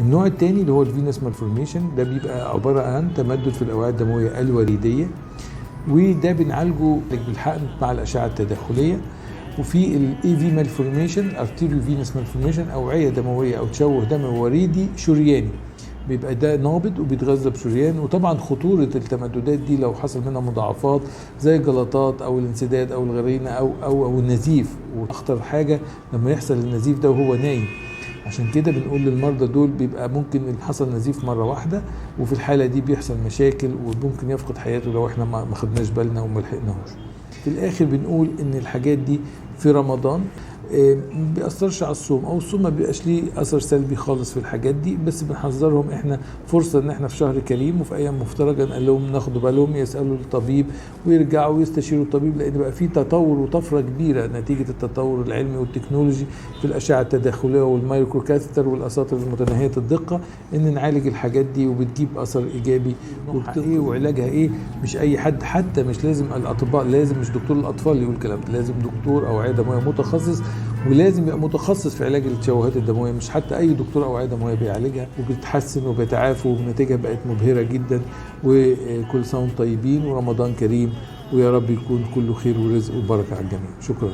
النوع الثاني اللي هو الفينس مالفورميشن، ده بيبقى عباره عن تمدد في الاوعيه الدمويه الوريديه، وده بنعالجه بالحقن مع الاشعه التداخليه. وفي الاي في مالفورميشن، ارتيريو فينس مالفورميشن، اوعيه دمويه او تشوه دموي وريدي شرياني، بيبقى ده نابض وبيتغذى بشريان. وطبعا خطوره التمددات دي لو حصل منها مضاعفات زي الجلطات او الانسداد او الغرينه او النزيف، واخطر حاجه لما يحصل النزيف ده وهو نايم. عشان كده بنقول للمرضى دول بيبقى ممكن حصل نزيف مره واحده، وفي الحاله دي بيحصل مشاكل وممكن يفقد حياته لو احنا ما خدناش بالنا وما لحقناهوش. في الاخر بنقول ان الحاجات دي في رمضان ما بيأثرش على الصوم، او الصوم ما بيبقاش ليه اثر سلبي خالص في الحاجات دي، بس بنحذرهم احنا فرصه ان احنا في شهر كريم وفي ايام مفترجه نقول لهم ناخدوا بالهم، يسالوا الطبيب ويرجعوا ويستشيروا الطبيب، لان بقى في تطور وطفره كبيره نتيجه التطور العلمي والتكنولوجي في الاشعه التداخليه والمايكرو كاثيتر والاساطر المتناهيه الدقه، ان نعالج الحاجات دي وبتجيب اثر ايجابي. ايه وعلاجها ايه؟ مش اي حد، حتى مش لازم الاطباء، لازم مش دكتور الاطفال يقول الكلام ده، لازم دكتور اوعيه دمويه متخصص، ولازم يبقى متخصص في علاج التشوهات الدمويه، مش حتى اي دكتور اوعيه دمويه بيعالجها، وبتتحسن وبيتعافوا وبنتيجه بقت مبهره جدا. وكل سنه وانتم طيبين ورمضان كريم، ويا رب يكون كله خير ورزق وبركه على الجميع. شكرا.